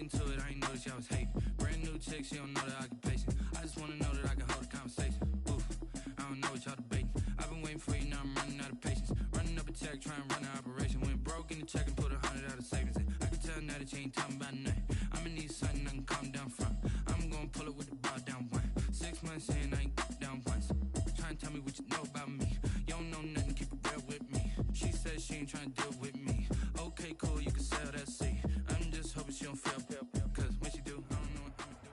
into it, I ain't noticed y'all was hating. Brand new chick, she don't know the occupation. I just wanna know that I can hold a conversation. Oof, I don't know what y'all debating. I've been waiting for you, now I'm running out of patience. Running up a check, trying to run an operation. Went broke in the check and put 100 out of savings in. I can tell now that you ain't talking about nothing. I'ma need something I can calm down from. I'm gonna pull it with the bar down one. 6 months in, I ain't down once. Trying to tell me what you know about me. You don't know nothing, keep it real with me. She says she ain't trying to deal with me. Okay, cool, you can sell that seat. I'm just hoping she don't feel, cause when she do, I don't know what I'ma do.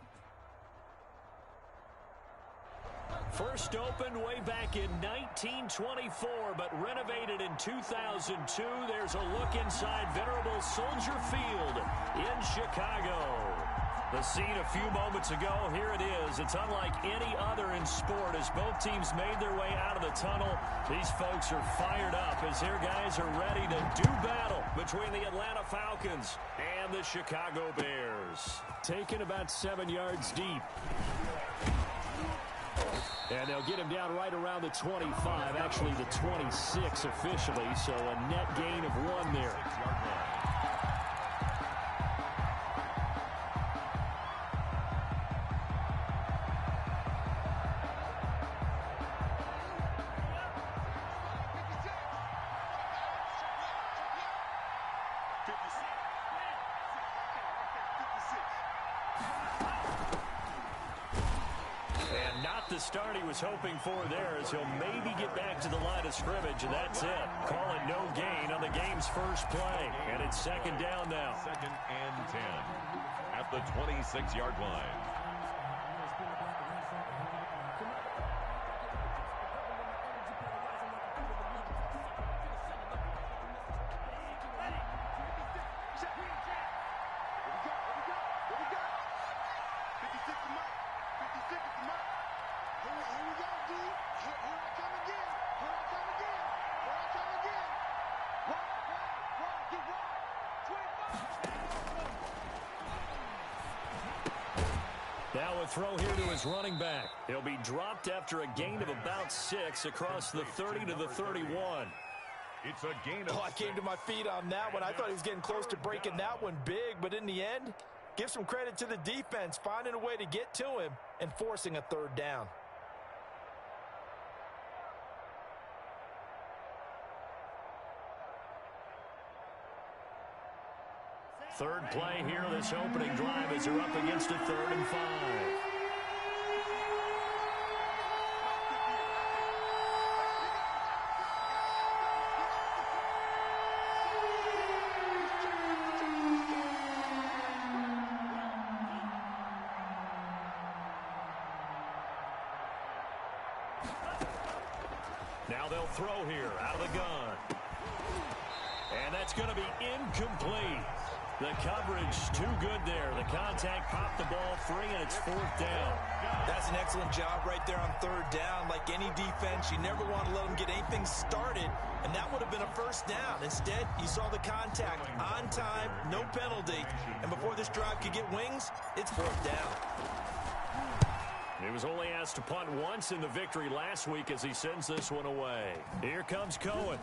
First opened way back in 1924, but renovated in 2002. There's a look inside venerable Soldier Field in Chicago. The scene a few moments ago, here it is. It's unlike any other in sport as both teams made their way out of the tunnel. These folks are fired up as their guys are ready to do battle between the Atlanta Falcons and the Chicago Bears. Taken about 7 yards deep. And they'll get him down right around the 25, actually the 26 officially, so a net gain of 1 there. Start he was hoping for there as he'll maybe get back to the line of scrimmage, and that's it. Call it no gain on the game's first play, and it's second down now. 2nd and 10 at the 26-yard line. Now a throw here to his running back. He'll be dropped after a gain of about 6 across the 30 to the 31. It's a gain of 6. I came to my feet on that one. I thought he was getting close to breaking that one big, but in the end, give some credit to the defense, finding a way to get to him and forcing a 3rd down. Third play here, this opening drive as they're up against a 3rd and 5. Now they'll throw here out of the gun. And that's going to be incomplete. The coverage too good there. The contact popped the ball free, and it's 4th down. That's an excellent job right there on 3rd down. Like any defense, you never want to let them get anything started, and that would have been a 1st down. Instead, you saw the contact on time, no penalty, and before this drive could get wings, it's 4th down. He was only asked to punt once in the victory last week as he sends this one away. Here comes Cohen.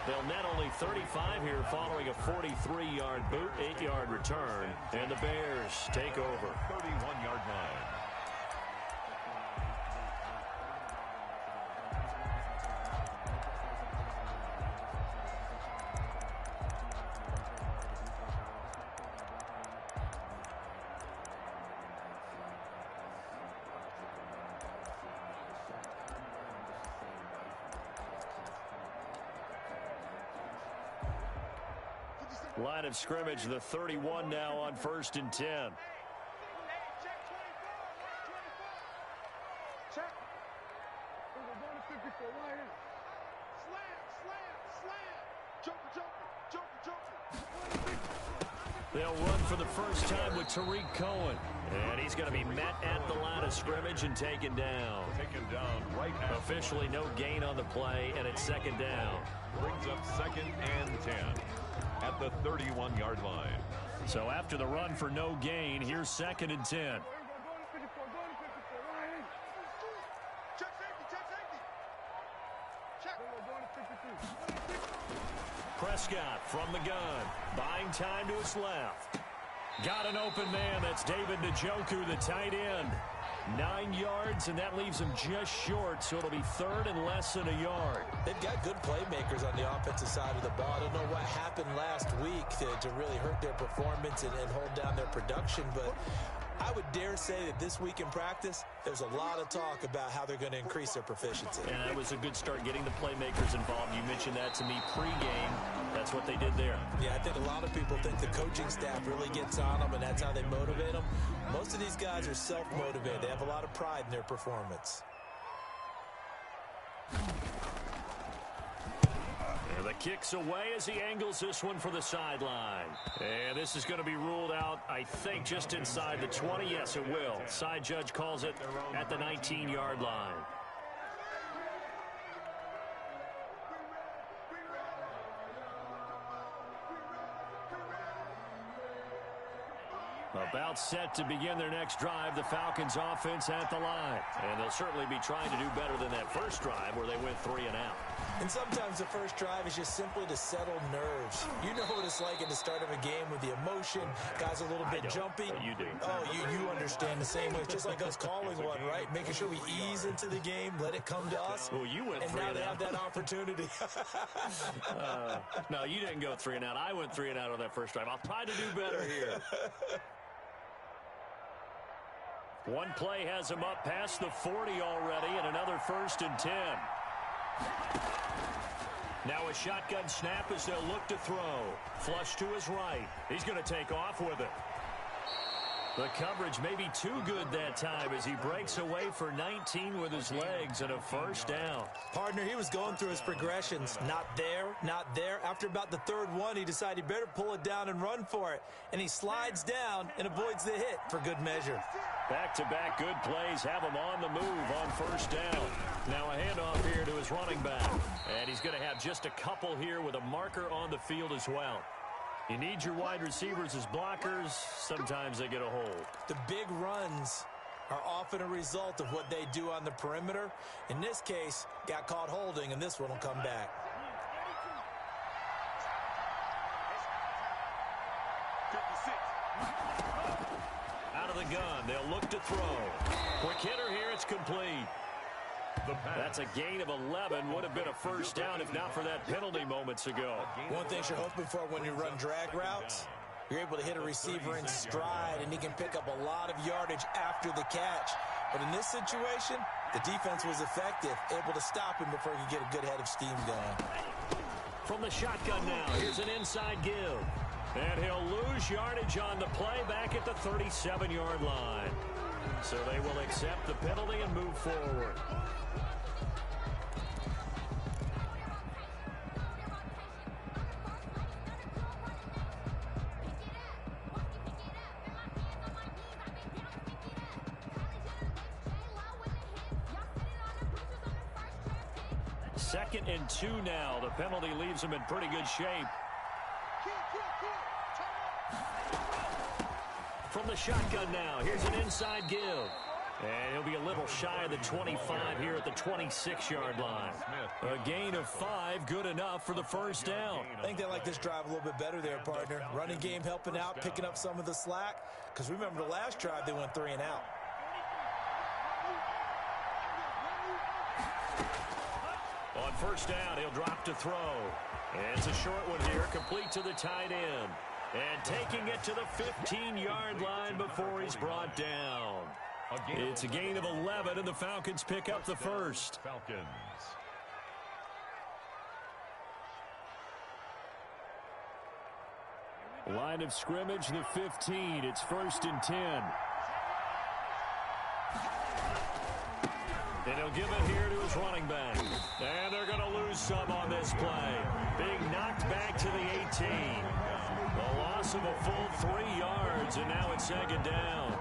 They'll net only 35 here following a 43-yard boot, 8-yard return. And the Bears take over. 31-yard line. Line of scrimmage, the 31 now on 1st and 10. They'll run for the first time with Tariq Cohen. And he's going to be met at the line of scrimmage and taken down. Taken down right now. Officially no gain on the play, and it's 2nd down. Brings up 2nd and 10 at the 31-yard line. So after the run for no gain, here's 2nd and 10. Prescott from the gun. Buying time to his left. Got an open man. That's David Njoku, the tight end. 9 yards, and that leaves him just short, so it'll be third and less than a yard. They've got good playmakers on the offensive side of the ball. I don't know what happened last week to really hurt their performance and hold down their production, but I would dare say that this week in practice, there's a lot of talk about how they're going to increase their proficiency. And that was a good start, getting the playmakers involved. You mentioned that to me pregame. That's what they did there. Yeah, I think a lot of people think the coaching staff really gets on them, and that's how they motivate them. Most of these guys are self-motivated. They have a lot of pride in their performance. And the kick's away as he angles this one for the sideline. And this is going to be ruled out, I think, just inside the 20. Yes, it will. Side judge calls it at the 19-yard line. About set to begin their next drive, the Falcons offense at the line. And they'll certainly be trying to do better than that first drive where they went 3 and out. And sometimes the first drive is just simply to settle nerves. You know what it's like at the start of a game with the emotion. Guys a little bit jumpy. You do. Oh, you understand the same way. It's just like us calling one, right? Making sure we ease into the game, let it come to us. Well, you went 3 and out. And now they have that opportunity. No, you didn't go 3 and out. I went 3 and out on that first drive. I'll try to do better here. One play has him up past the 40 already, and another 1st and 10. Now a shotgun snap as they'll look to throw. Flush to his right. He's going to take off with it. The coverage may be too good that time as he breaks away for 19 with his legs and a 1st down. Partner, he was going through his progressions. Not there, not there. After about the 3rd one, he decided he better pull it down and run for it. And he slides down and avoids the hit for good measure. Back-to-back good plays have him on the move on 1st down. Now a handoff here to his running back. And he's going to have just a couple here with a marker on the field as well. You need your wide receivers as blockers. Sometimes they get a hold. The big runs are often a result of what they do on the perimeter. In this case, got caught holding, and this one will come back. Out of the gun, they'll look to throw. Quick hitter here, it's complete. That's a gain of 11. Would have been a 1st down if not for that penalty moments ago. One thing you're hoping for when you run drag routes, you're able to hit a receiver in stride, and he can pick up a lot of yardage after the catch. But in this situation, the defense was effective, able to stop him before he could get a good head of steam going. From the shotgun now, here's an inside give. And he'll lose yardage on the play back at the 37-yard line. So they will accept the penalty and move forward. Second and 2 now. The penalty leaves him in pretty good shape. From the shotgun now, here's an inside give. And he'll be a little shy of the 25 here at the 26-yard line. A gain of 5, good enough for the 1st down. I think they like this drive a little bit better there, partner. Running game helping out, picking up some of the slack. Because remember the last drive, they went 3 and out. On 1st down, he'll drop to throw. And it's a short one here, complete to the tight end. And taking it to the 15-yard line before he's brought down. It's a gain of 11, and the Falcons pick up the 1st. Line of scrimmage, the 15. It's 1st and 10. And he'll give it here to his running back. And they're going to lose some on this play. Being knocked back to the 18. A loss of a full 3 yards, and now it's 2nd down.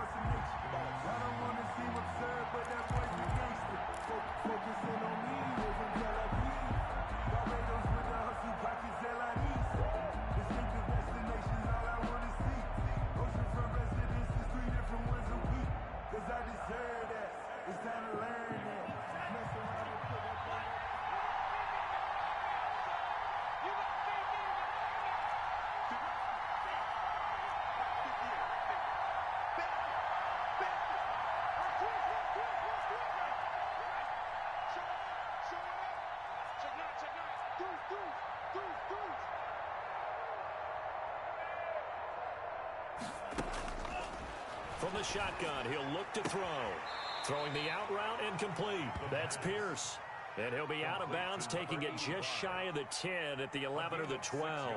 From the shotgun, he'll look to throw. Throwing the out route incomplete. That's Pierce. And he'll be out of bounds, taking it just shy of the 10 at the 11 or the 12.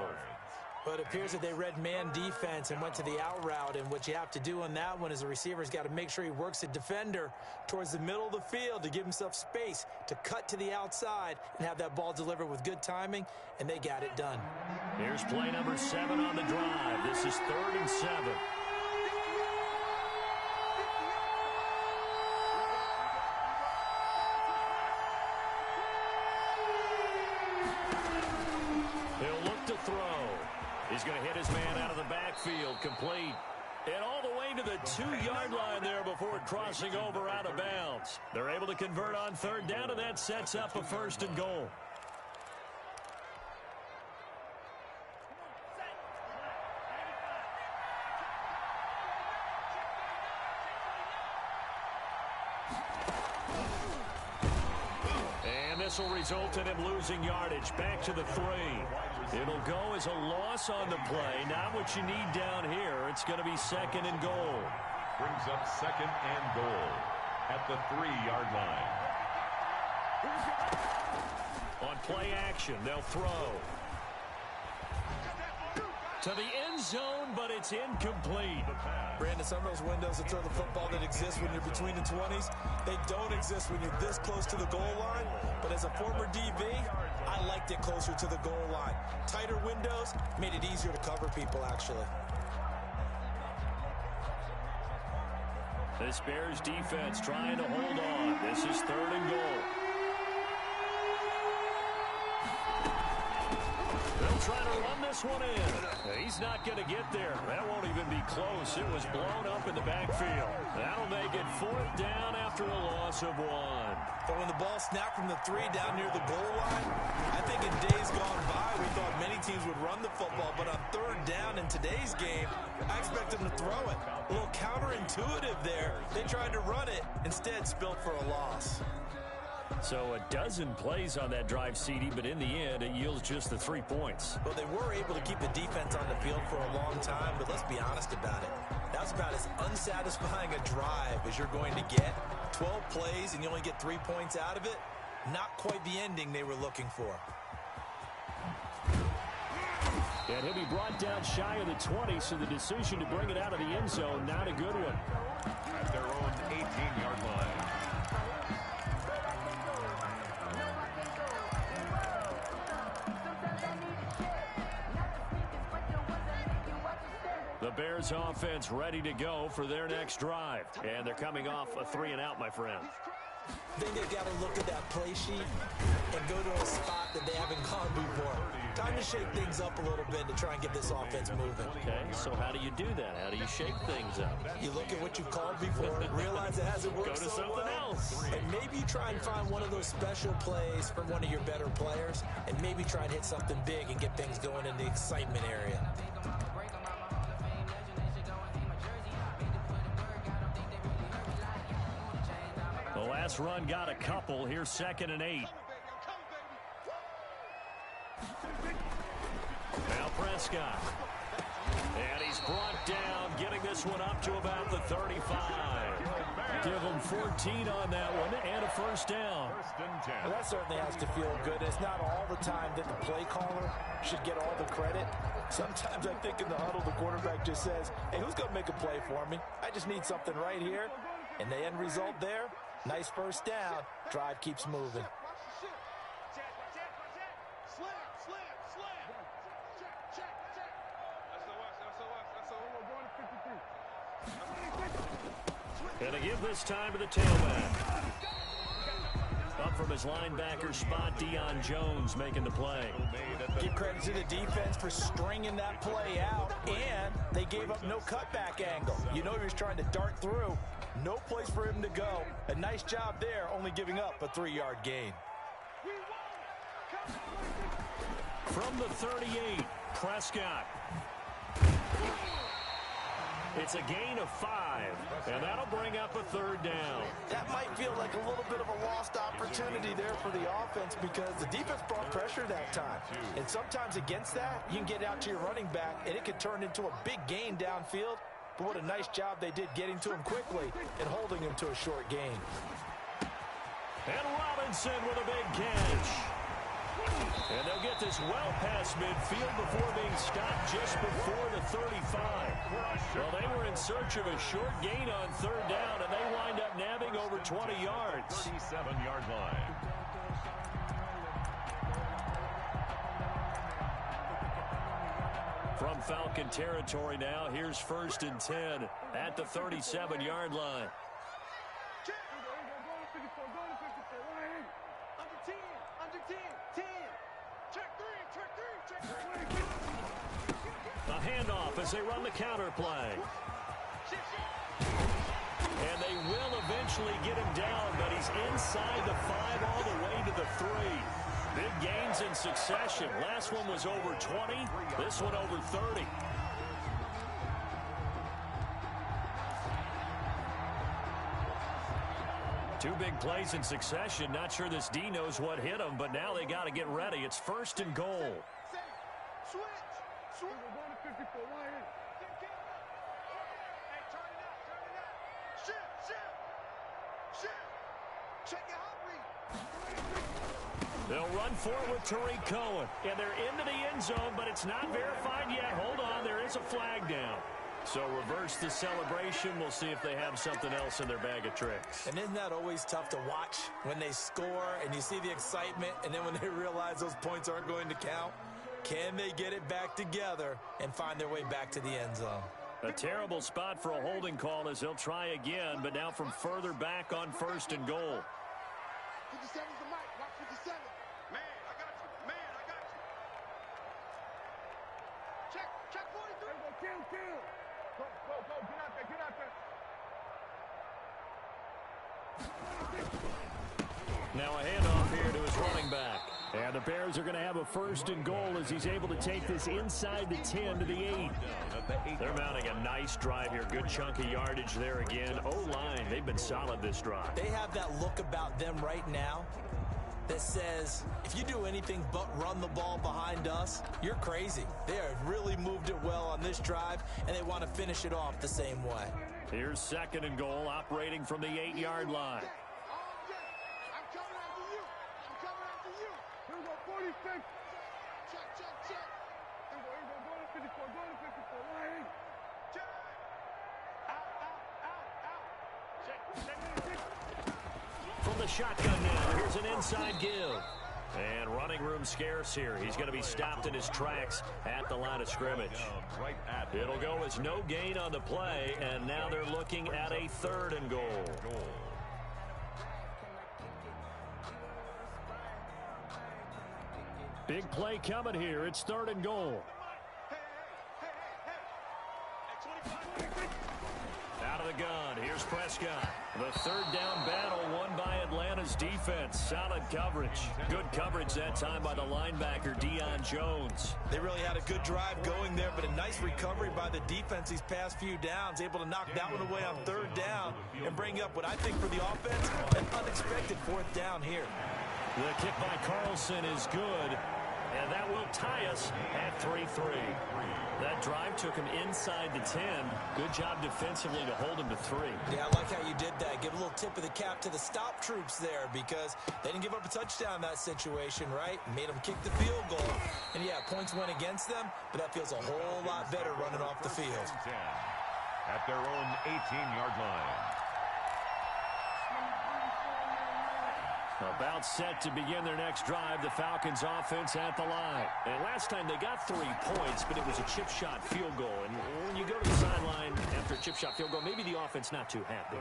But it appears that they read man defense and went to the out route. And what you have to do on that one is the receiver's got to make sure he works the defender towards the middle of the field to give himself space to cut to the outside and have that ball delivered with good timing, and they got it done. Here's play number 7 on the drive. This is 3rd and 7. He'll look to throw. He's going to hit his man out of the backfield, complete. And all the way to the 2-yard line there before crossing over out of bounds. They're able to convert on 3rd down, and that sets up a 1st and goal. And this will result in him losing yardage back to the 3. It'll go as a loss on the play. Not what you need down here. It's going to be 2nd and goal. Brings up 2nd and goal at the 3-yard line. On play action, they'll throw. To the end zone, but it's incomplete. Brandon, some of those windows to throw the football that exist when you're between the 20s, they don't exist when you're this close to the goal line. But as a former DB, I liked it closer to the goal line. Tighter windows made it easier to cover people, actually. This Bears defense trying to hold on. This is 3rd and goal. They'll try to run this one in. He's not going to get there. That won't even be close. It was blown up in the backfield. That'll make it 4th down after a loss of 1. But when the ball snapped from the 3 down near the goal line, I think in days gone by, we thought many teams would run the football. But on 3rd down in today's game, I expect them to throw it. A little counterintuitive there. They tried to run it, instead spilled for a loss. So a dozen plays on that drive, CD, but in the end, it yields just the 3 points. Well, they were able to keep the defense on the field for a long time, but let's be honest about it. That was about as unsatisfying a drive as you're going to get. 12 plays and you only get 3 points out of it. Not quite the ending they were looking for. And he'll be brought down shy of the 20, so the decision to bring it out of the end zone, not a good one. At their own 18-yard line. The Bears offense ready to go for their next drive. And they're coming off a 3-and-out, my friend. I think they've got to look at that play sheet and go to a spot that they haven't gone before. Time to shake things up a little bit to try and get this offense moving. Okay, so how do you do that? How do you shake things up? You look at what you've called before, realize it hasn't worked Go to so something well, else. and maybe you try and find one of those special plays from one of your better players, and maybe try and hit something big and get things going in the excitement area. The last run got a couple. Here's 2nd and 8. Now Prescott. And he's brought down, getting this one up to about the 35. Give him 14 on that one and a 1st down. Well, that certainly has to feel good. It's not all the time that the play caller should get all the credit. Sometimes I think in the huddle, the quarterback just says, hey, who's going to make a play for me? I just need something right here. And the end result there, nice 1st down. Drive keeps moving. Gonna give this time to the tailback. Up from his linebacker spot, Deion Jones making the play. Give credit to the defense for stringing that play out, and they gave up no cutback angle. You know he was trying to dart through. No place for him to go. A nice job there, only giving up a 3-yard gain. From the 38, Prescott. It's a gain of 5, and that'll bring up a 3rd down. That might feel like a little bit of a lost opportunity there for the offense because the defense brought pressure that time. And sometimes against that, you can get out to your running back, and it could turn into a big gain downfield. but what a nice job they did getting to him quickly and holding him to a short gain. And Robinson with a big catch. And they'll get this well past midfield before being stopped just before the 35. Well, they were in search of a short gain on third down, and they wind up nabbing over 20 yards. 37-yard line. From Falcon territory now, here's 1st and 10 at the 37-yard line. A handoff as they run the counter play. And they will eventually get him down, but he's inside the 5 all the way to the 3. Big gains in succession. Last one was over 20. This one over 30. Two big plays in succession. Not sure this D knows what hit him, but now they got to get ready. It's 1st and goal. They'll run for it with Tariq Cohen. And they're into the end zone, but it's not verified yet. Hold on, there is a flag down. So reverse the celebration. We'll see if they have something else in their bag of tricks. And isn't that always tough to watch when they score and you see the excitement, and then when they realize those points aren't going to count? Can they get it back together and find their way back to the end zone? A terrible spot for a holding call as they'll try again, but now from further back on 1st and goal. 57's the mic. Watch 57. Man, I got you. Man, I got you. Check 43. Kill. Go. Get out there. Now a handoff here to his running back. And the Bears are going to have a 1st and goal as he's able to take this inside the 10 to the 8. They're mounting a nice drive here. Good chunk of yardage there again. O-line, they've been solid this drive. They have that look about them right now that says, if you do anything but run the ball behind us, you're crazy. They have really moved it well on this drive, and they want to finish it off the same way. Here's 2nd and goal, operating from the 8-yard line. Check. Go to 54. Line. Check. Out. From the shotgun now, here's an inside give. And running room scarce here. He's going to be stopped in his tracks at the line of scrimmage. It'll go as no gain on the play, and now they're looking at a 3rd and goal. Big play coming here. It's 3rd and goal. Out of the gun. Here's Prescott. The 3rd down battle won by Atlanta's defense. Solid coverage. Good coverage that time by the linebacker, Bgdean Jones. They really had a good drive going there, but a nice recovery by the defense these past few downs. Able to knock that one away on 3rd down and bring up what I think for the offense, an unexpected 4th down here. The kick by Carlson is good, and that will tie us at 3-3. That drive took him inside the 10. Good job defensively to hold him to 3. Yeah, I like how you did that. Give a little tip of the cap to the stop troops there, because they didn't give up a touchdown in that situation, right? Made them kick the field goal. And, yeah, points went against them, but that feels a whole lot better running off the field. At their own 18-yard line. About set to begin their next drive, the Falcons offense at the line. And last time they got 3 points, but it was a chip shot field goal. And when you go to the sideline after a chip shot field goal, maybe the offense not too happy.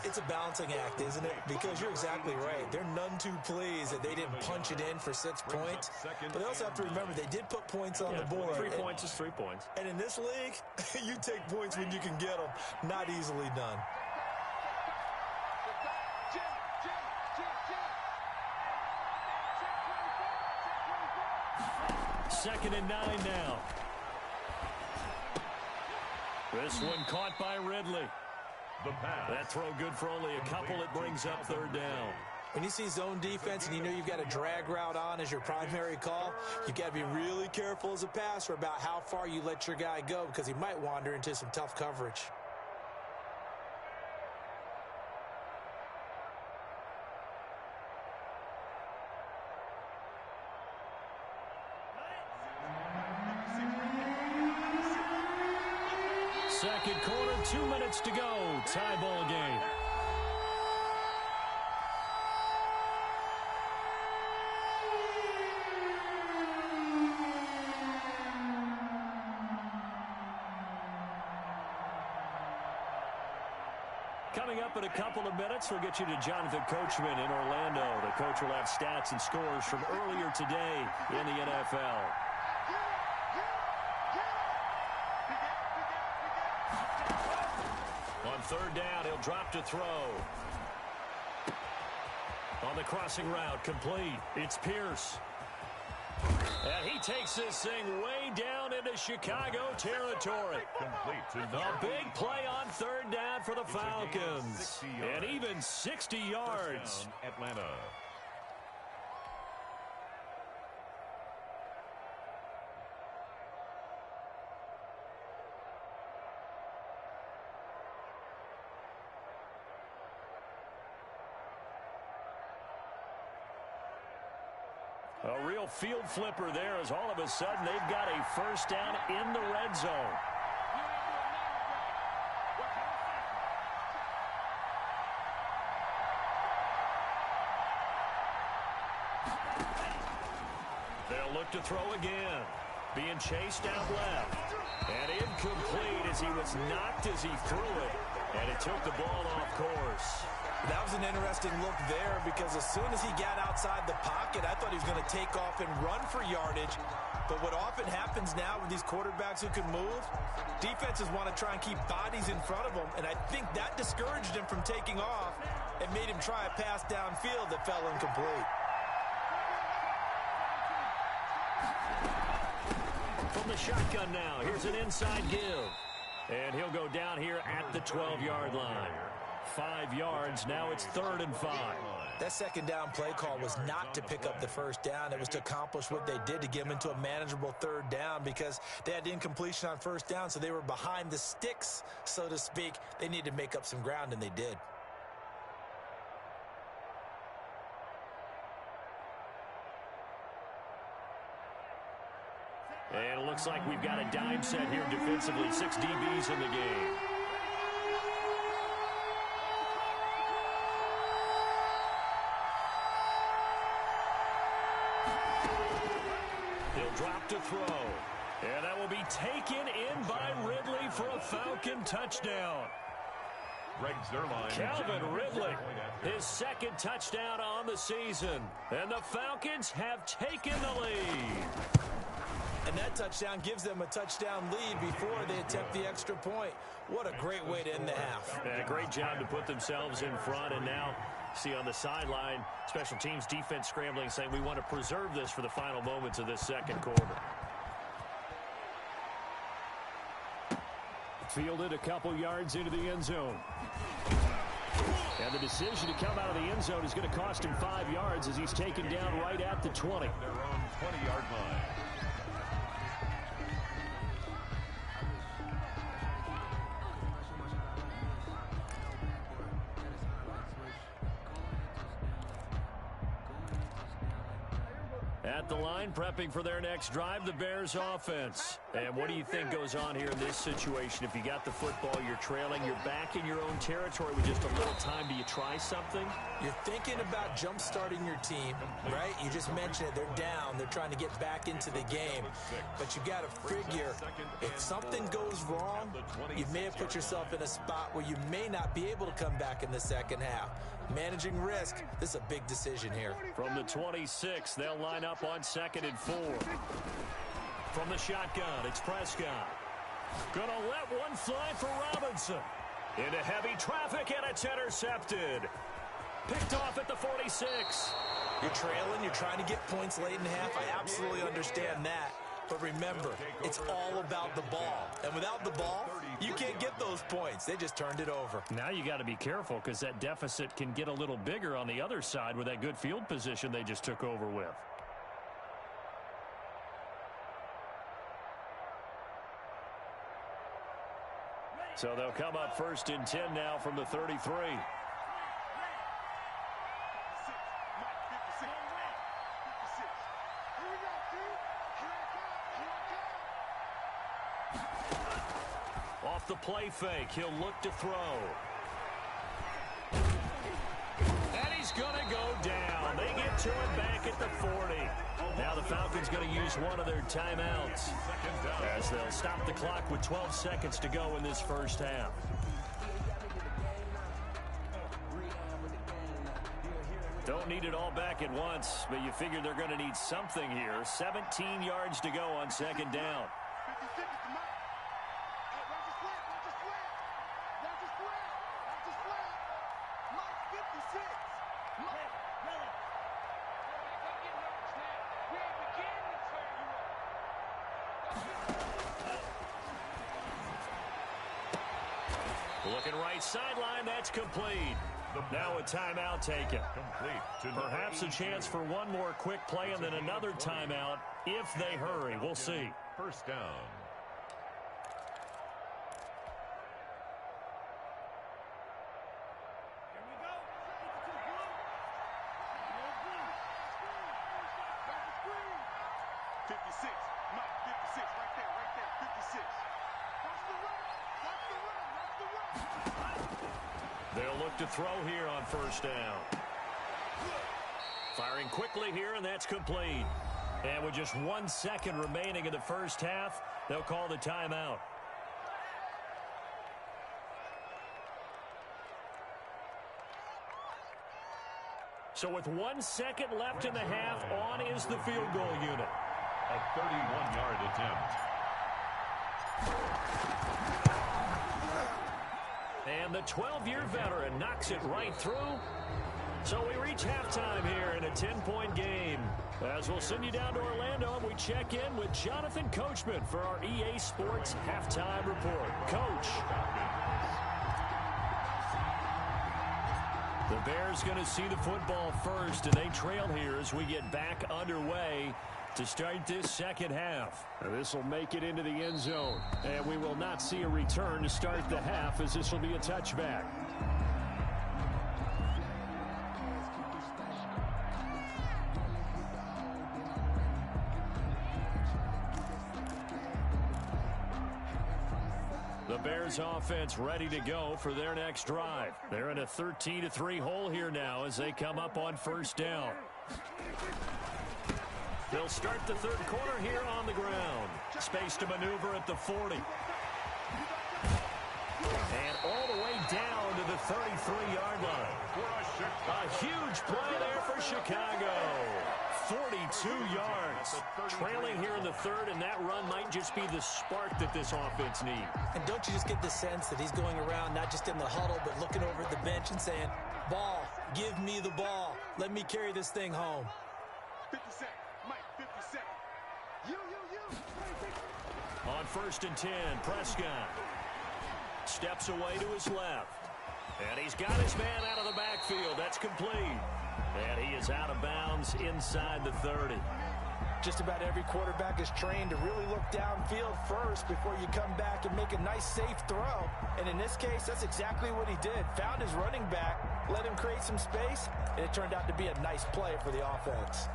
It's a balancing act, isn't it? Because you're exactly right. They're none too pleased that they didn't punch it in for 6 points. But they also have to remember they did put points on the board. 3 points is 3 points. And in this league, you take points when you can get them. Not easily done. Second and 9 now. This one caught by Ridley. That throw good for only a couple. It brings up 3rd down. When you see zone defense and you know you've got a drag route on as your primary call, you've got to be really careful as a passer about how far you let your guy go, because he might wander into some tough coverage. Second quarter, 2 minutes to go. Tie ball game. Coming up in a couple of minutes, we'll get you to Jonathan Coachman in Orlando. The coach will have stats and scores from earlier today in the NFL. On third down, he'll drop to throw. On the crossing route, complete. It's Pierce. And he takes this thing way down into Chicago territory. A big play on third down for the Falcons. And even 60 yards. Atlanta. A real field flipper there as all of a sudden they've got a first down in the red zone. They'll look to throw again. Being chased out left. And incomplete as he was knocked as he threw it. And it took the ball off course. That was an interesting look there because as soon as he got outside the pocket, I thought he was going to take off and run for yardage. But what often happens now with these quarterbacks who can move, defenses want to try and keep bodies in front of them. And I think that discouraged him from taking off and made him try a pass downfield that fell incomplete. From the shotgun now, here's an inside give. And he'll go down here at the 12-yard line. 5 yards, now it's 3rd and 5. That second down play call was not to pick up the first down. It was to accomplish what they did to get them into a manageable 3rd down because they had incompletion on first down, so they were behind the sticks, so to speak. They needed to make up some ground, and they did. And it looks like we've got a dime set here defensively. 6 DBs in the game. He'll drop to throw. And that will be taken in by Ridley for a Falcon touchdown. Calvin Ridley, his 2nd touchdown on the season. And the Falcons have taken the lead. And that touchdown gives them a touchdown lead before they attempt the extra point. What a great way to end the half. And a great job to put themselves in front. And now, see on the sideline, special teams defense scrambling, saying we want to preserve this for the final moments of this second quarter. Fielded a couple yards into the end zone. And the decision to come out of the end zone is going to cost him 5 yards as he's taken down right at the 20. Their own 20-yard line. At the line, prepping for their next drive, the Bears offense. And what do you think goes on here in this situation? If you got the football, you're trailing, you're back in your own territory with just a little time. Do you try something? You're thinking about jump-starting your team, right? You just mentioned it. They're down. They're trying to get back into the game. But you got to figure, if something goes wrong, you may have put yourself in a spot where you may not be able to come back in the second half. Managing risk, this is a big decision here. From the 26, they'll line up on 2nd and 4. From the shotgun, it's Prescott. Gonna let one fly for Robinson. Into heavy traffic, and it's intercepted. Picked off at the 46. You're trailing, you're trying to get points late in the half. I absolutely understand that. But remember, it's all about the ball. And without the ball, you can't get those points. They just turned it over. Now you got to be careful because that deficit can get a little bigger on the other side with that good field position they just took over with. So they'll come up 1st and 10 now from the 33. the play fake. He'll look to throw. And he's going to go down. They get to it back at the 40. Now the Falcons going to use one of their timeouts as they'll stop the clock with 12 seconds to go in this first half. Don't need it all back at once, but you figure they're going to need something here. 17 yards to go on second down. 56 is the mark. Hey, watch the sweat, watch the sweat. Watch the sweat, watch the sweat. Mark 56. Mark. Don't get nervous now. We ain't beginning to turn you up. Looking right sideline, that's complete. Now a timeout taken. Perhaps a chance for one more quick play and then another timeout if they hurry. We'll see. First down. Here we go. Watch the screen. 56. Mike, 56. Right there. 56. Watch the run. Watch the run. Watch the run. They'll look to throw here on first down. Firing quickly here, and that's complete. And with just 1 second remaining in the first half, they'll call the timeout. So with 1 second left in the half, on is the field goal unit. A 31-yard attempt. And the 12-year veteran knocks it right through. So we reach halftime here in a 10-point game. As we'll send you down to Orlando, and we check in with Jonathan Coachman for our EA Sports Halftime Report. Coach. The Bears going to see the football first, and they trail here as we get back underway to start this second half. This will make it into the end zone, and we will not see a return to start the half as this will be a touchback. The Bears offense ready to go for their next drive. They're in a 13-3 hole here now as they come up on first down. They'll start the third quarter here on the ground. Space to maneuver at the 40. And all the way down to the 33-yard line. A huge play there for Chicago. 42 yards. Trailing here in the third, and that run might just be the spark that this offense needs. And don't you just get the sense that he's going around, not just in the huddle, but looking over at the bench and saying, ball, give me the ball. Let me carry this thing home. 57. Mike, 57. You. On first and 10, Prescott steps away to his left. And he's got his man out of the backfield. That's complete. And he is out of bounds inside the 30. Just about every quarterback is trained to really look downfield first before you come back and make a nice, safe throw. And in this case, that's exactly what he did. Found his running back, let him create some space, and it turned out to be a nice play for the offense.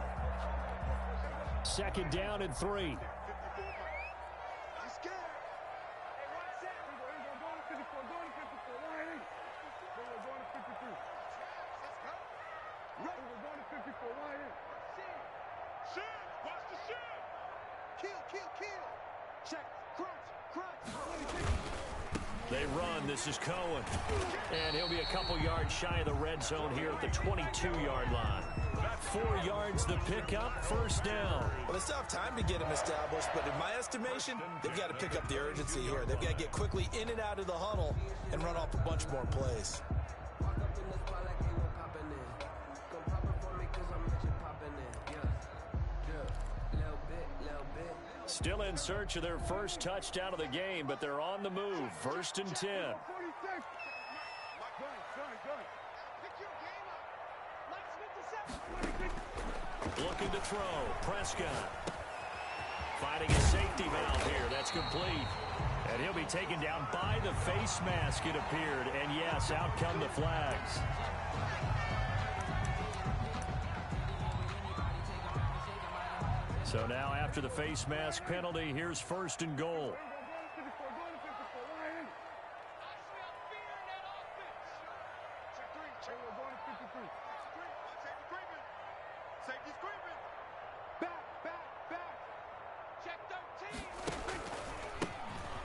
Second down and 3. They run. This is Cohen. And he'll be a couple yards shy of the red zone here at the 22-yard line. 4 yards the pickup, first down. Well, they still have time to get him established, but in my estimation, they've got to pick up the urgency here. They've got to get quickly in and out of the huddle and run off a bunch more plays. Still in search of their first touchdown of the game, but they're on the move. First and 10. Looking to throw. Prescott. Finding a safety valve here. That's complete. And he'll be taken down by the face mask, it appeared. And yes, out come the flags. So now after the face mask penalty, here's first and goal. Safety's creeping. Back, back, back. Check 13.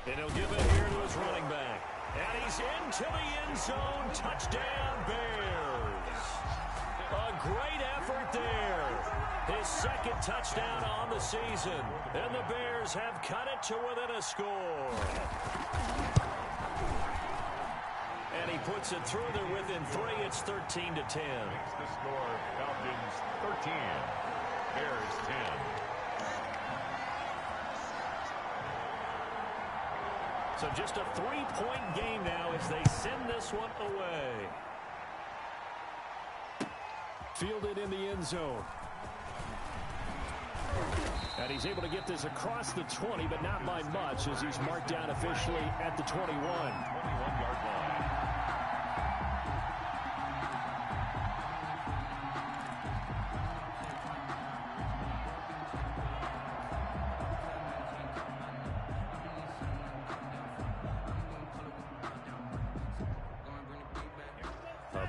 And he'll give it here to his running back. And he's into the end zone. Touchdown, Bears. A great effort there. His second touchdown on the season. And the Bears have cut it to within a score. And he puts it through there within 3. It's 13-10. Makes the score Falcons 13, Bears 10. So just a 3-point game now as they send this one away. Fielded in the end zone. And he's able to get this across the 20, but not by much as he's marked down officially at the 21. 21-yard line.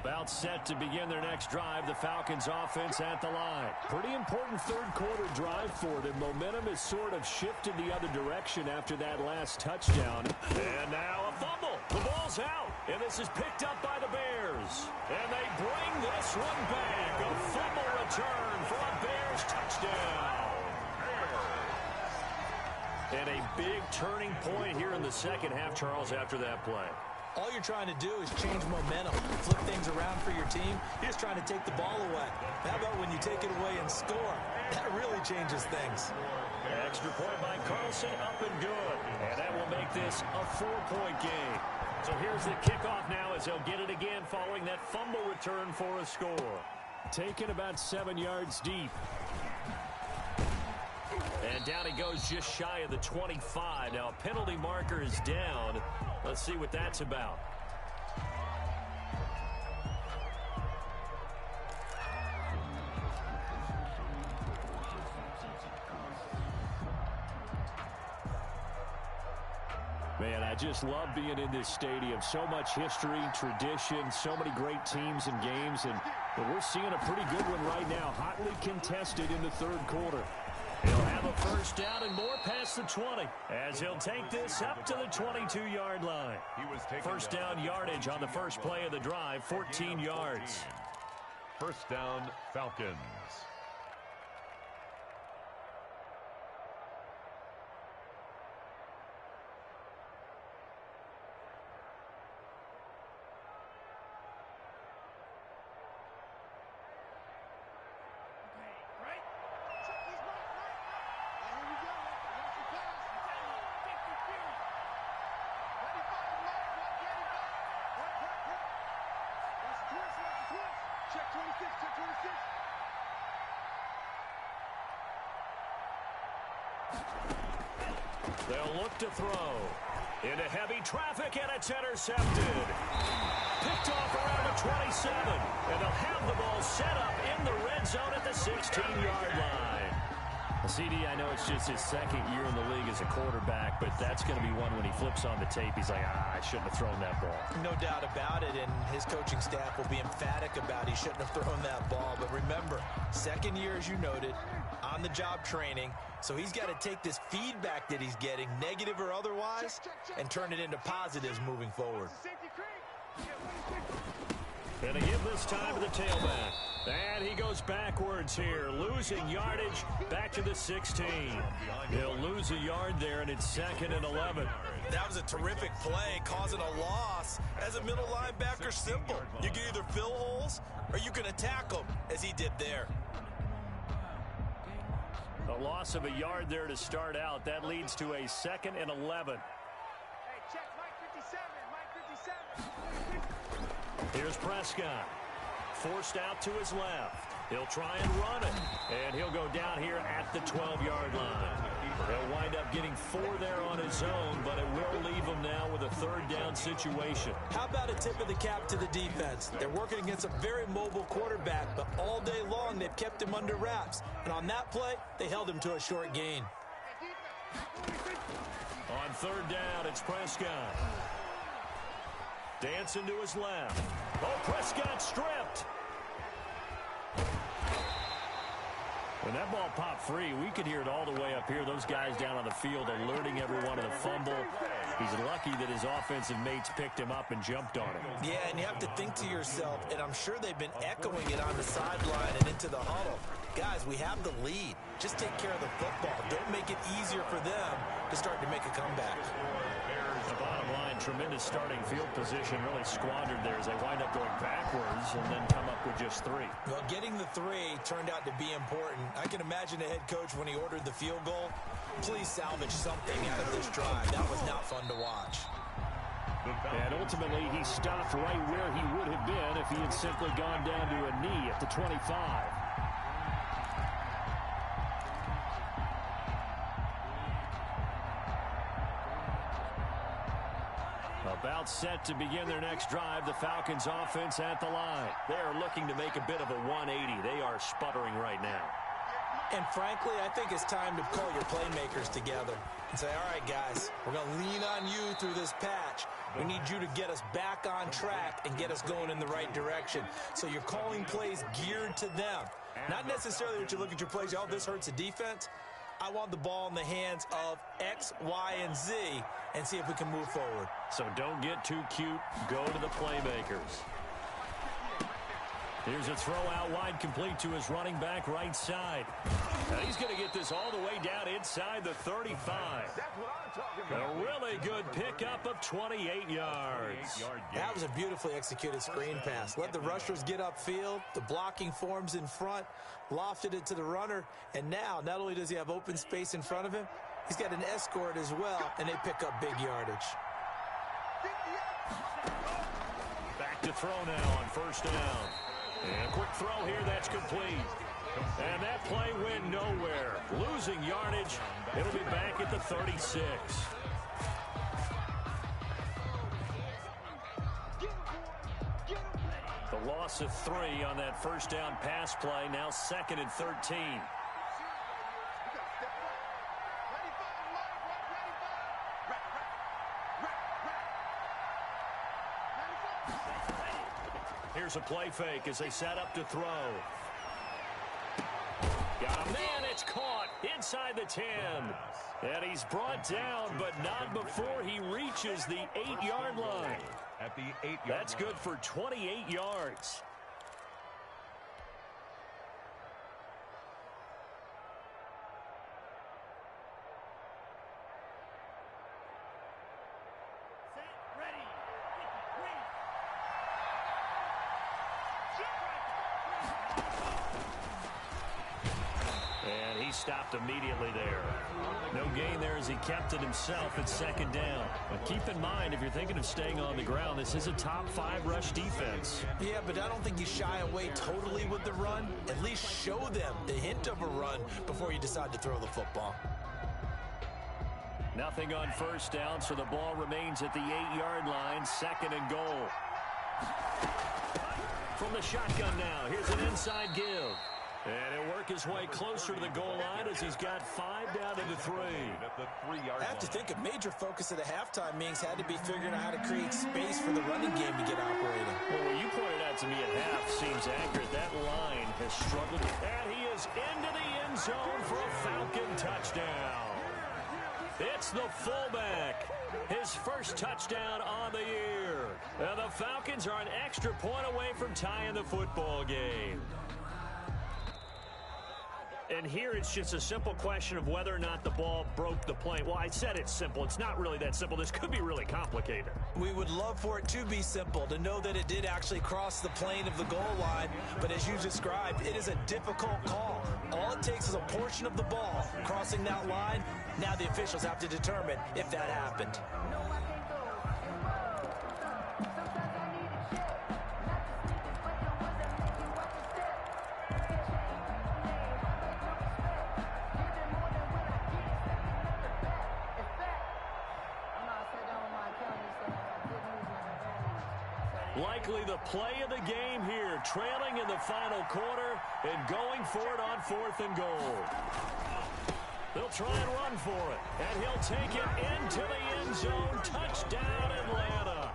About set to begin their next drive, the Falcons offense at the line. Pretty important third quarter drive for them. Momentum has sort of shifted the other direction after that last touchdown. And now a fumble. The ball's out. And this is picked up by the Bears. And they bring this one back. A fumble return for a Bears touchdown. And a big turning point here in the second half, Charles, after that play. All you're trying to do is change momentum, flip things around for your team. You're just trying to take the ball away. How about when you take it away and score? That really changes things. Extra point by Carlson, up and good. And that will make this a 4-point game. So here's the kickoff now as they'll get it again following that fumble return for a score. Taken about 7 yards deep. And down he goes just shy of the 25. Now a penalty marker is down. Let's see what that's about. Man, I just love being in this stadium. So much history, tradition, so many great teams and games. But we're seeing a pretty good one right now. Hotly contested in the third quarter. He'll have a first down and more past the 20 as he'll take this up to the 22-yard line. First down yardage on the first play of the drive, 14 yards. First down, Falcons. They'll look to throw. Into heavy traffic, and it's intercepted. Picked off around the 27. And they'll have the ball set up in the red zone at the 16-yard line. CD, I know it's just his second year in the league as a quarterback, but that's going to be one when he flips on the tape. He's like, I shouldn't have thrown that ball. No doubt about it, and his coaching staff will be emphatic about he shouldn't have thrown that ball. But remember, second year, as you noted, on-the-job training, so he's got to take this feedback that he's getting, negative or otherwise, and turn it into positives moving forward. And they give this time to the tailback. And he goes backwards here, losing yardage back to the 16. He'll lose a yard there, and it's 2nd and 11. That was a terrific play, causing a loss. As a middle linebacker, simple. You can either fill holes or you can attack them, as he did there. A loss of a yard there to start out. That leads to a 2nd and 11. Hey, check Mike 57, Mike 57. Here's Prescott. Forced out to his left. He'll try and run it. And he'll go down here at the 12-yard line. He'll wind up getting 4 there on his own, but it will leave him now with a third down situation. How about a tip of the cap to the defense? They're working against a very mobile quarterback, but all day long they've kept him under wraps. And on that play, they held him to a short gain. On third down, it's Prescott. Dancing to his left. Oh, Prescott stripped. When that ball popped free, we could hear it all the way up here. Those guys down on the field alerting everyone of the fumble. He's lucky that his offensive mates picked him up and jumped on him. Yeah, and you have to think to yourself, and I'm sure they've been echoing it on the sideline and into the huddle. Guys, we have the lead. Just take care of the football. Don't make it easier for them to start to make a comeback. The bottom line, tremendous starting field position, really squandered there as they wind up going backwards and then come up with just 3. Well, getting the 3 turned out to be important. I can imagine the head coach when he ordered the field goal. Please salvage something out of this drive. That was not fun to watch. And ultimately, he stopped right where he would have been if he had simply gone down to a knee at the 25. About set to begin their next drive, the Falcons offense at the line. They're looking to make a bit of a 180. They are sputtering right now. And frankly, I think it's time to call your playmakers together and say, all right, guys, we're going to lean on you through this patch. We need you to get us back on track and get us going in the right direction. So you're calling plays geared to them. Not necessarily that you look at your plays, oh, this hurts the defense. I want the ball in the hands of X, Y, and Z and see if we can move forward. So don't get too cute. Go to the playmakers. Here's a throw out wide, complete to his running back right side. Now he's going to get this all the way down inside the 35. A really good pickup of 28 yards. That was a beautifully executed screen pass. Let the rushers get upfield. The blocking forms in front. Lofted it to the runner. And now, not only does he have open space in front of him, he's got an escort as well, and they pick up big yardage. Back to throw now on first down. And a quick throw here, that's complete. And that play went nowhere. Losing yardage. It'll be back at the 36. The loss of 3 on that first down pass play. Now 2nd and 13. Here's a play fake as they set up to throw. Got a man, it's caught inside the 10. And he's brought down, but not before he reaches the 8-yard line. At the 8-yard line. That's good for 28 yards. Stopped immediately there. No gain there as he kept it himself at 2nd down. But keep in mind, if you're thinking of staying on the ground, this is a top 5 rush defense. Yeah, but I don't think you shy away totally with the run. At least show them the hint of a run before you decide to throw the football. Nothing on first down, so the ball remains at the 8-yard line, 2nd and goal. From the shotgun now, here's an inside give. And he'll work his way closer to the goal line as he's got 5 down into 3. I have to think a major focus of the halftime meetings had to be figuring out how to create space for the running game to get operating. Well, what you pointed out to me at half seems accurate. That line has struggled. And he is into the end zone for a Falcon touchdown. It's the fullback. His first touchdown on the year. And the Falcons are an extra point away from tying the football game. And here it's just a simple question of whether or not the ball broke the plane. Well, I said it's simple. It's not really that simple. This could be really complicated. We would love for it to be simple, to know that it did actually cross the plane of the goal line. But as you described, it is a difficult call. All it takes is a portion of the ball crossing that line. Now the officials have to determine if that happened. Likely the play of the game here, trailing in the final quarter and going for it on 4th and goal. They'll try and run for it, and he'll take it into the end zone. Touchdown, Atlanta.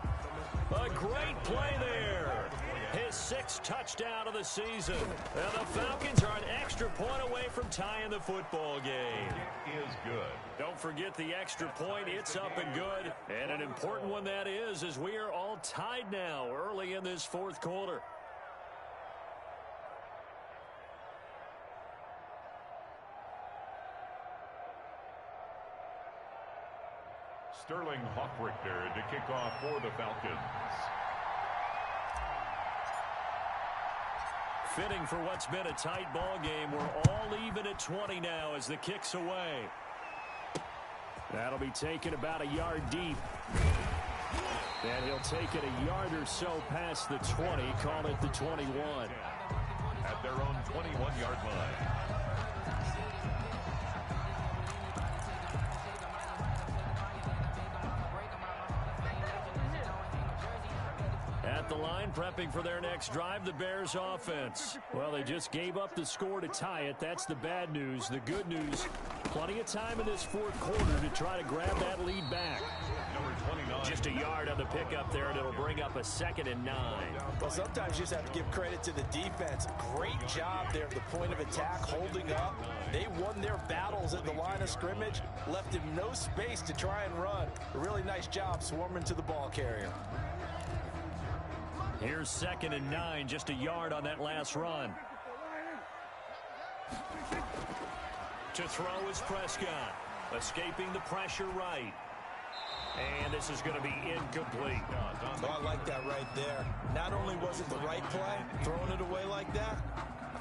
A great play there. His 6th touchdown of the season. And the Falcons are an extra point away from tying the football game. It is good. Don't forget the extra point. It's up and good. And an important one that is, as we are all tied now early in this fourth quarter. Sterling Hoffrichter to kick off for the Falcons. Fitting for what's been a tight ball game. We're all even at 20 now as the kick's away. That'll be taken about a yard deep. And he'll take it a yard or so past the 20, call it the 21. At their own 21-yard line. At the line, prepping for their next drive, the Bears offense. Well, they just gave up the score to tie it. That's the bad news. The good news, plenty of time in this fourth quarter to try to grab that lead back. Number 29. Just a yard on the pickup there, and it'll bring up a 2nd and 9. Well, sometimes you just have to give credit to the defense. Great job there at the point of attack, holding up. They won their battles at the line of scrimmage, left him no space to try and run. A really nice job swarming to the ball carrier. Here's 2nd and 9, just a yard on that last run. To throw is Prescott, escaping the pressure right. And this is going to be incomplete. Oh, I like that right there. Not only was it the right play, throwing it away like that,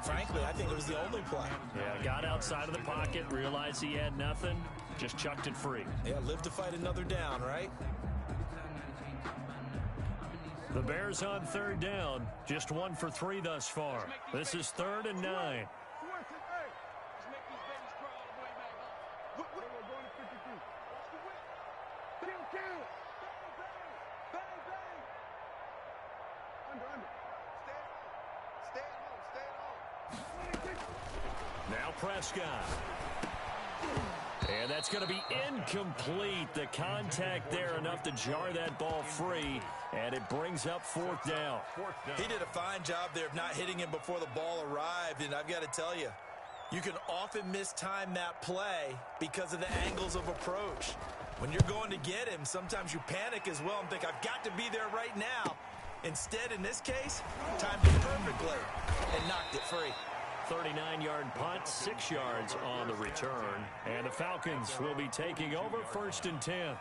frankly, I think it was the only play. Yeah, got outside of the pocket, realized he had nothing, just chucked it free. Yeah, live to fight another down, right? The Bears on 3rd down, just 1 for 3 thus far. This is 3rd and 9. Now Prescott. And that's going to be incomplete. The contact there enough to jar that ball free, and it brings up 4th down. He did a fine job there of not hitting him before the ball arrived, and I've got to tell you, you can often mistime that play because of the angles of approach. When you're going to get him, sometimes you panic as well and think, I've got to be there right now. Instead, in this case, timed it perfectly and knocked it free. 39-yard punt, 6 yards on the return. And the Falcons will be taking over 1st and 10.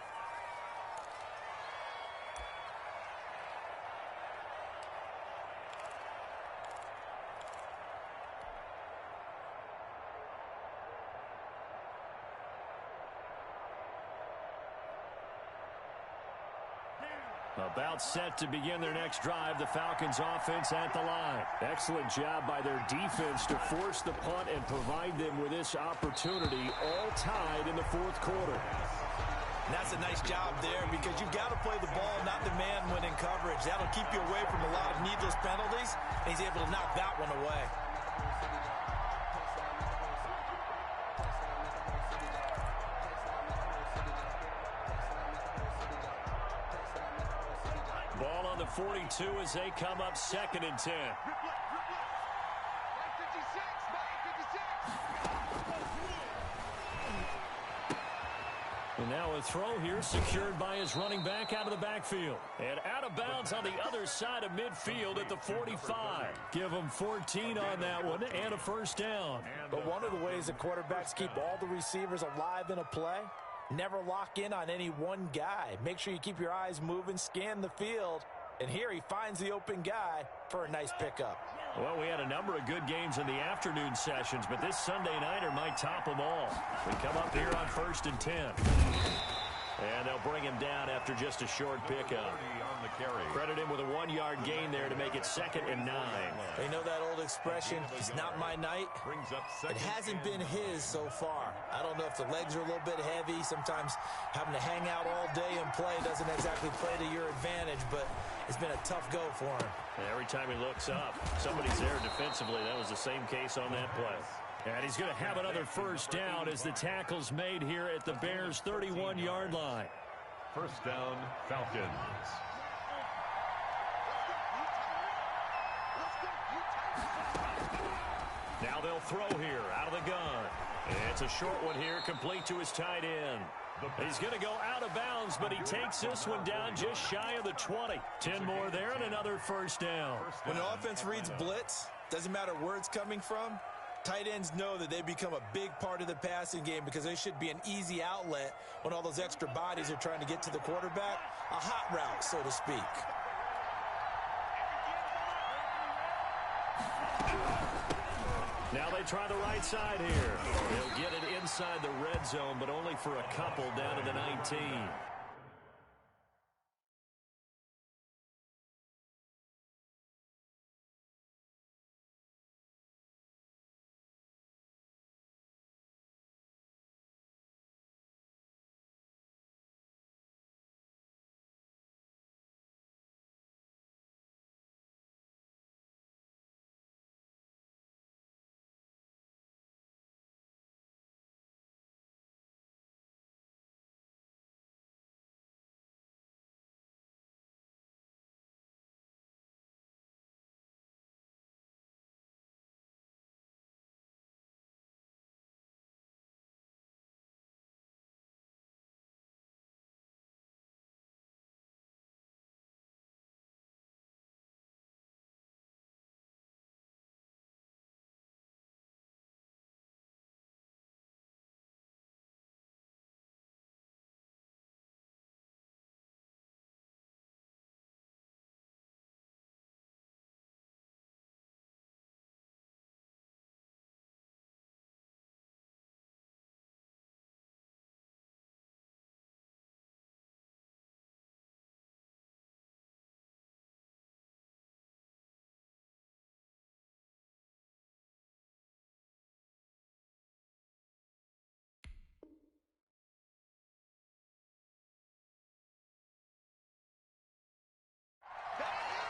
About set to begin their next drive, the Falcons offense at the line. Excellent job by their defense to force the punt and provide them with this opportunity, all tied in the 4th quarter. And that's a nice job there because you've got to play the ball, not the man when in coverage. That'll keep you away from a lot of needless penalties, and he's able to knock that one away. Ball on the 42 as they come up 2nd and 10. And now a throw here secured by his running back out of the backfield. And out of bounds on the other side of midfield at the 45. Give him 14 on that one and a 1st down. But one of the ways that quarterbacks keep all the receivers alive in a play, never lock in on any one guy. Make sure you keep your eyes moving, scan the field. And here he finds the open guy for a nice pickup. Well, we had a number of good games in the afternoon sessions, but this Sunday nighter might top them all. We come up here on 1st and 10. And they'll bring him down after just a short pickup. Credit him with a 1-yard gain there to make it 2nd and 9. You know that old expression, it's not my night? It hasn't been his so far. I don't know if the legs are a little bit heavy. Sometimes having to hang out all day and play doesn't exactly play to your advantage, but it's been a tough go for him. And every time he looks up, somebody's there defensively. That was the same case on that play. And he's going to have another 1st down as the tackle's made here at the Bears' 31-yard line. 1st down, Falcons. Now they'll throw here out of the gun. It's a short one here, complete to his tight end. He's going to go out of bounds, but he takes this one down just shy of the 20. 10 more there and another first down. When an offense reads blitz, doesn't matter where it's coming from, tight ends know that they become a big part of the passing game because they should be an easy outlet when all those extra bodies are trying to get to the quarterback. A hot route, so to speak. Now they try the right side here. They'll get it inside the red zone, but only for a couple down to the 19.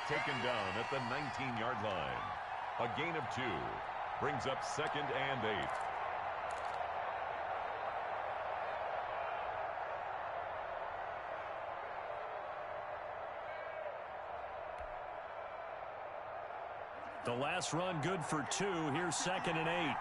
Taken down at the 19-yard line. A gain of 2. Brings up 2nd and 8. The last run good for 2. Here's 2nd and 8.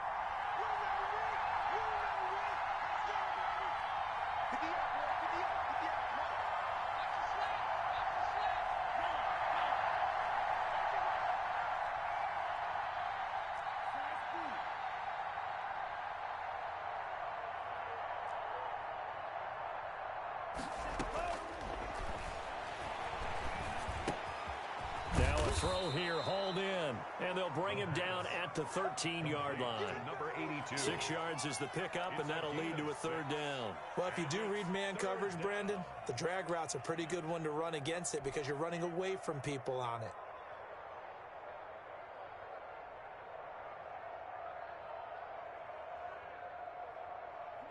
Throw here, hauled in, and they'll bring him down at the 13-yard line. Number 82. 6 yards is the pickup, and that'll lead to a 3rd down. Well, if you do read man coverage, Brandon, the drag route's a pretty good one to run against it because you're running away from people on it.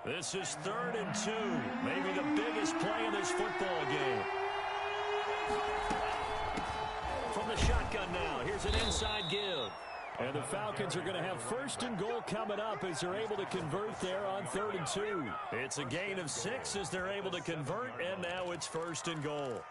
This is 3rd and 2, maybe the biggest play in this football game. From the shotgun now, here's an inside give. And the Falcons are going to have 1st and goal coming up as they're able to convert there on 3rd and 2. It's a gain of 6 as they're able to convert, and now it's 1st and goal.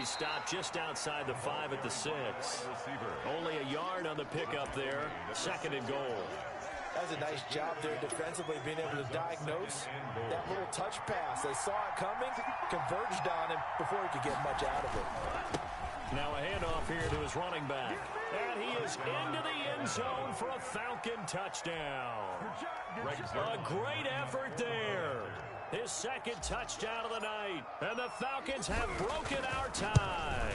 Stopped just outside the 5 at the 6. Only a yard on the pickup there. 2nd and goal. That's a nice job there defensively, being able to diagnose that little touch pass. They saw it coming, converged on him before he could get much out of it. Now a handoff here to his running back. And he is into the end zone for a Falcon touchdown. A great effort there. His 2nd touchdown of the night. And the Falcons have broken our tie.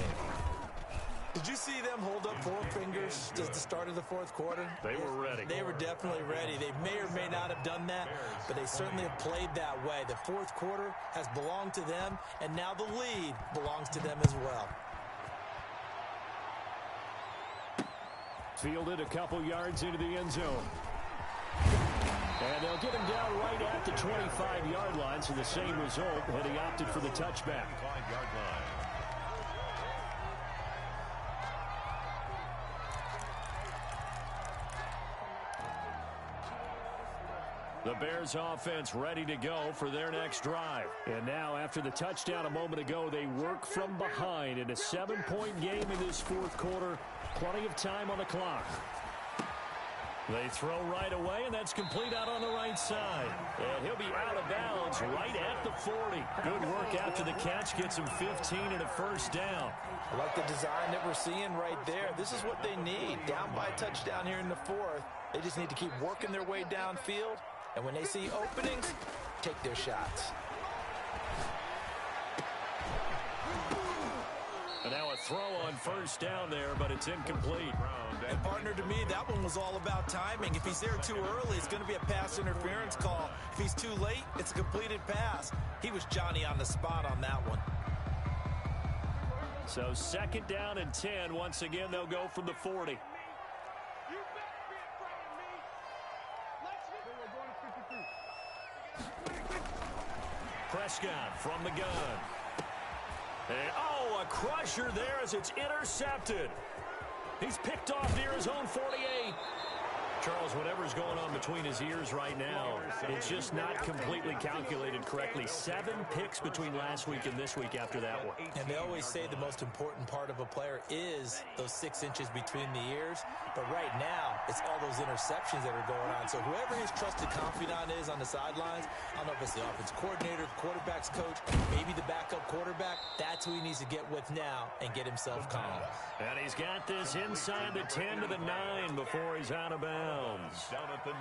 Did you see them hold up 4 fingers at the start of the 4th quarter? They were ready. They were definitely ready. They may or may not have done that, but they certainly have played that way. The 4th quarter has belonged to them, and now the lead belongs to them as well. Fielded a couple yards into the end zone. And they'll get him down right at the 25-yard line, so the same result, but he opted for the touchback. 5-yard line. The Bears offense ready to go for their next drive. And now, after the touchdown a moment ago, they work from behind in a 7-point game in this fourth quarter. Plenty of time on the clock. They throw right away, and that's complete out on the right side. And he'll be out of bounds right at the 40. Good work after the catch. Gets him 15 and a first down. I like the design that we're seeing right there. This is what they need. Down by a touchdown here in the fourth. They just need to keep working their way downfield. And when they see openings, take their shots. And now a throw on first down there, but it's incomplete. And partner, to me, that one was all about timing. If he's there too early, it's going to be a pass interference call. If he's too late, it's a completed pass. He was Johnny on the spot on that one. So 2nd down and 10. Once again, they'll go from the 40. Prescott from the gun. And, oh, a crusher there as it's intercepted. He's picked off near his own 48. Charles, whatever's going on between his ears right now, it's just not completely calculated correctly. 7 picks between last week and this week after that one. And they always say the most important part of a player is those 6 inches between the ears. But right now, it's all those interceptions that are going on. So whoever his trusted confidant is on the sidelines, I don't know if it's the offense coordinator, quarterback's coach, maybe the backup quarterback, that's who he needs to get with now and get himself calm. And he's got this inside the 10 to the 9 before he's out of bounds.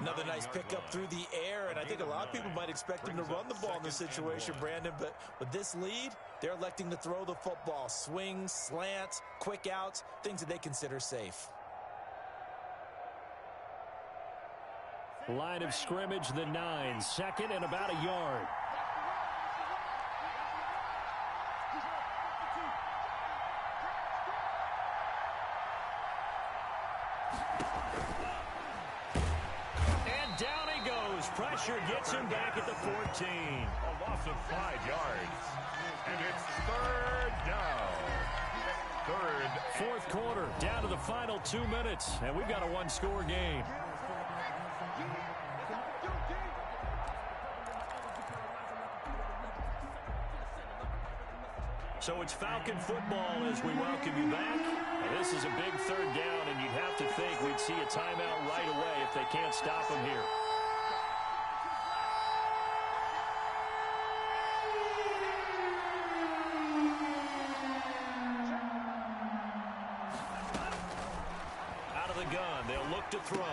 Another nice pickup through the air, and I think a lot of people might expect him to run the ball in this situation, Brandon, but with this lead, they're electing to throw the football. Swings, slants, quick outs, things that they consider safe. Line of scrimmage, the 9, 2nd and about a yard. Pressure gets him back at the 14. A loss of 5 yards. And it's 3rd down. 4th quarter, down to the final 2 minutes. And we've got a 1-score game. So it's Falcon football as we welcome you back. This is a big 3rd down, and you'd have to think we'd see a timeout right away if they can't stop him here. To throw.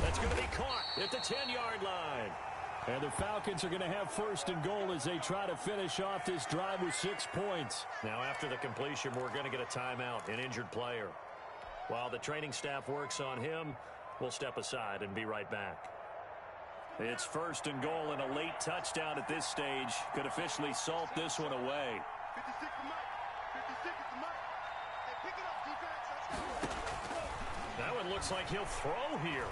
That's going to be caught at the 10-yard line. And the Falcons are going to have 1st and goal as they try to finish off this drive with 6 points. Now, after the completion, we're going to get a timeout, an injured player. While the training staff works on him, we'll step aside and be right back. It's 1st and goal, and a late touchdown at this stage could officially salt this one away. 56 to Mike. 56 to Mike. Hey, pick it up, defense. Let's go. That one looks like he'll throw here.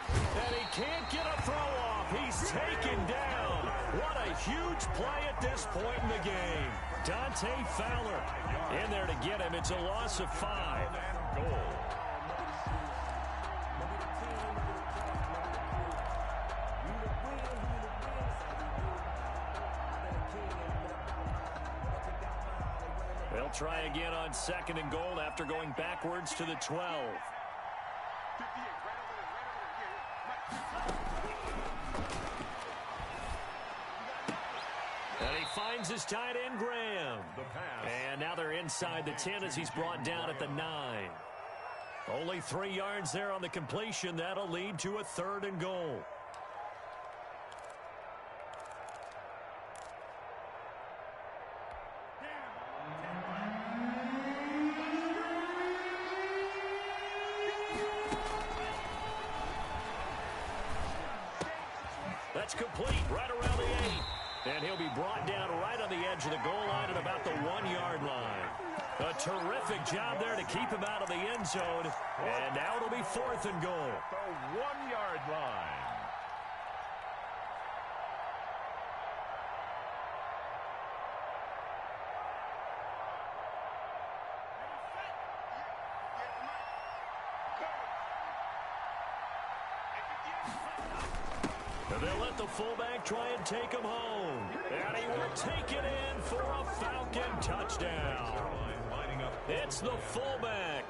And he can't get a throw off. He's taken down. What a huge play at this point in the game. Dante Fowler in there to get him. It's a loss of 5. Goal. They'll try again on 2nd and goal after going backwards to the 12. And he finds his tight end, Graham. And now they're inside the 10 as he's brought down at the 9. Only 3 yards there on the completion. That'll lead to a 3rd and goal. That's complete right around the 8. And he'll be brought down right on the edge of the goal line at about the 1-yard line. A terrific job there to keep him out of the end zone. And now it'll be 4th and goal. The 1-yard line. And they'll let the fullback try and take him home. And he will take it in for a Falcon touchdown. It's the fullback.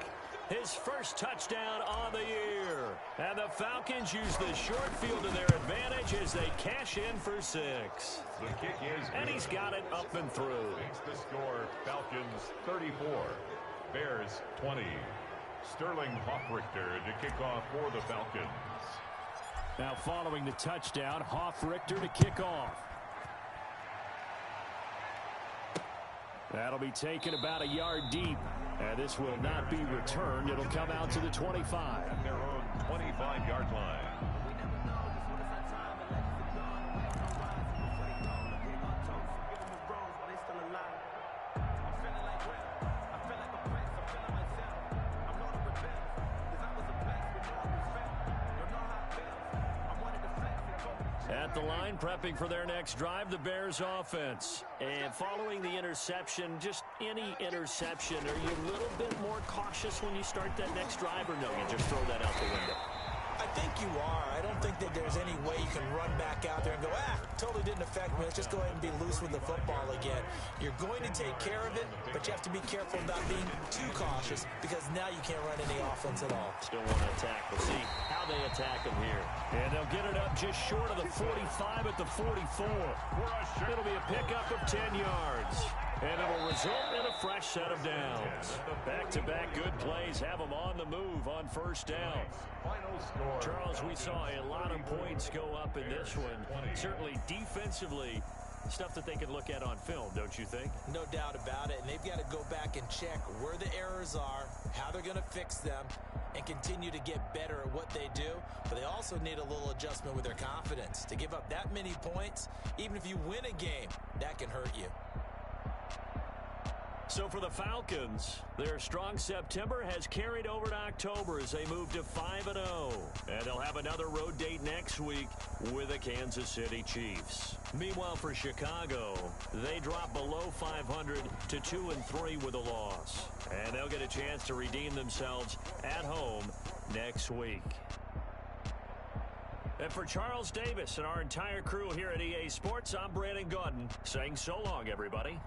His first touchdown on the year. And the Falcons use the short field to their advantage as they cash in for 6. The kick is and he's got it up and through. Makes the score Falcons 34, Bears 20. Sterling Hoffrichter to kick off for the Falcons. Now following the touchdown, Hoffrichter to kick off. That'll be taken about a yard deep. And this will not be returned. It'll come out to the 25. At their own 25-yard line. At the line, prepping for their next drive, the Bears offense. And following the interception, just any interception, are you a little bit more cautious when you start that next drive, or no, you just throw that out the window? I think you are. I don't think that there's any way you can run back out there and go, totally didn't affect me. Let's just go ahead and be loose with the football again. You're going to take care of it, but you have to be careful about being too cautious because now you can't run any offense at all. Still want to attack. We'll see how they attack him here. And they'll get it up just short of the 45 at the 44. It'll be a pickup of 10 yards. And it'll result in a fresh set of downs. Back-to-back good plays have them on the move on first down. Charles, we saw a lot of points go up in this one. Certainly defensively, stuff that they can look at on film, don't you think? No doubt about it. And they've got to go back and check where the errors are, how they're going to fix them, and continue to get better at what they do. But they also need a little adjustment with their confidence. To give up that many points, even if you win a game, that can hurt you. So for the Falcons, their strong September has carried over to October as they move to 5-0. And they'll have another road date next week with the Kansas City Chiefs. Meanwhile, for Chicago, they drop below 500 to 2-3 with a loss. And they'll get a chance to redeem themselves at home next week. And for Charles Davis and our entire crew here at EA Sports, I'm Brandon Gaudin saying so long, everybody.